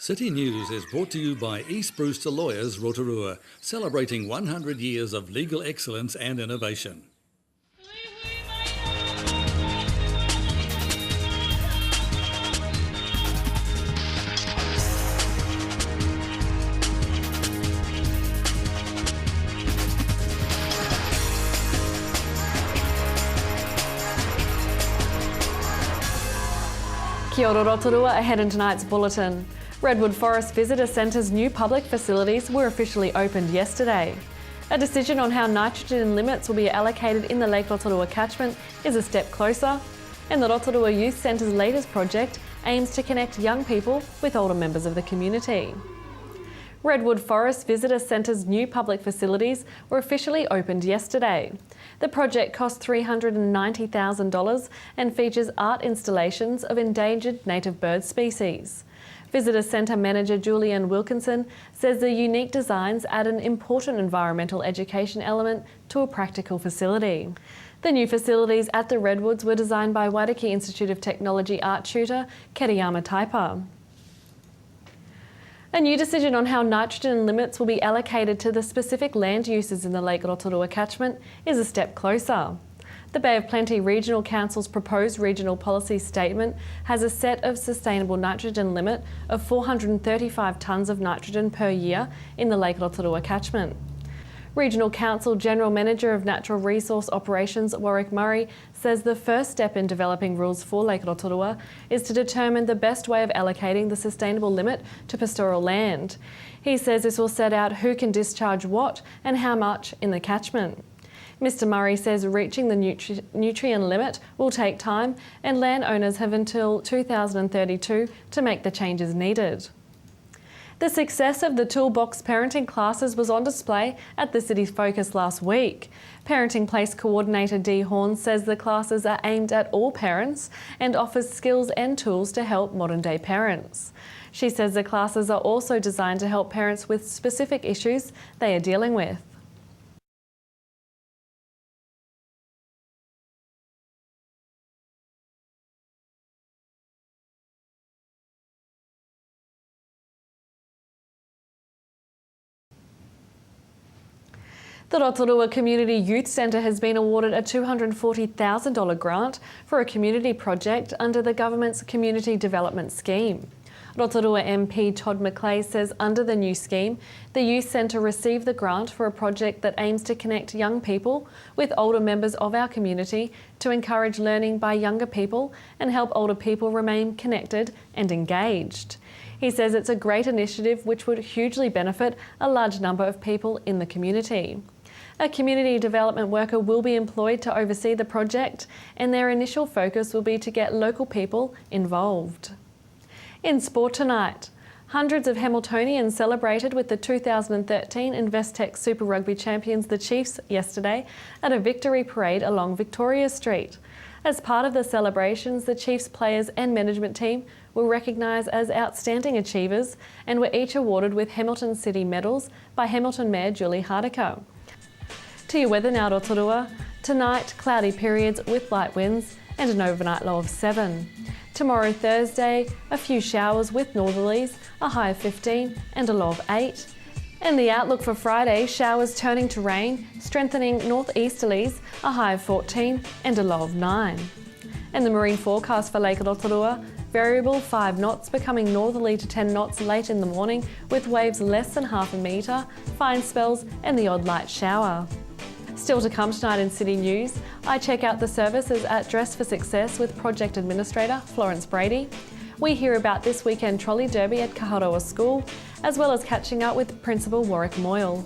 City News is brought to you by East Brewster Lawyers Rotorua, celebrating 100 years of legal excellence and innovation. Kia ora Rotorua, ahead in tonight's bulletin. Redwood Forest Visitor Centre's new public facilities were officially opened yesterday. A decision on how nitrogen limits will be allocated in the Lake Rotorua catchment is a step closer, and the Rotorua Youth Centre's latest project aims to connect young people with older members of the community. Redwood Forest Visitor Centre's new public facilities were officially opened yesterday. The project cost $390,000 and features art installations of endangered native bird species. Visitor Centre Manager Julian Wilkinson says the unique designs add an important environmental education element to a practical facility. The new facilities at the Redwoods were designed by Waitaki Institute of Technology art tutor Keriyama Taipa. A new decision on how nitrogen limits will be allocated to the specific land uses in the Lake Rotorua catchment is a step closer. The Bay of Plenty Regional Council's proposed regional policy statement has a set of sustainable nitrogen limit of 435 tonnes of nitrogen per year in the Lake Rotorua catchment. Regional Council General Manager of Natural Resource Operations Warwick Murray says the first step in developing rules for Lake Rotorua is to determine the best way of allocating the sustainable limit to pastoral land. He says this will set out who can discharge what and how much in the catchment. Mr Murray says reaching the nutrient limit will take time and landowners have until 2032 to make the changes needed. The success of the Toolbox parenting classes was on display at the city's focus last week. Parenting Place Coordinator Dee Horn says the classes are aimed at all parents and offers skills and tools to help modern-day parents. She says the classes are also designed to help parents with specific issues they are dealing with. The Rotorua Community Youth Centre has been awarded a $240,000 grant for a community project under the government's Community Development Scheme. Rotorua MP Todd McClay says under the new scheme, the Youth Centre received the grant for a project that aims to connect young people with older members of our community to encourage learning by younger people and help older people remain connected and engaged. He says it's a great initiative which would hugely benefit a large number of people in the community. A community development worker will be employed to oversee the project, and their initial focus will be to get local people involved. In sport tonight, hundreds of Hamiltonians celebrated with the 2013 Investec Super Rugby champions, the Chiefs, yesterday at a victory parade along Victoria Street. As part of the celebrations, the Chiefs players and management team were recognised as outstanding achievers and were each awarded with Hamilton City medals by Hamilton Mayor Julie Hardiker. To your weather now, Rotorua. Tonight, cloudy periods with light winds and an overnight low of 7. Tomorrow, Thursday, a few showers with northerlies, a high of 15 and a low of 8. And the outlook for Friday, showers turning to rain, strengthening northeasterlies, a high of 14 and a low of 9. And the marine forecast for Lake Rotorua, variable 5 knots becoming northerly to 10 knots late in the morning with waves less than half a metre, fine spells and the odd light shower. Still to come tonight in City News, I check out the services at Dress for Success with Project Administrator Florence Brady. We hear about this weekend trolley derby at Kaharoa School, as well as catching up with Principal Warwick Moyle.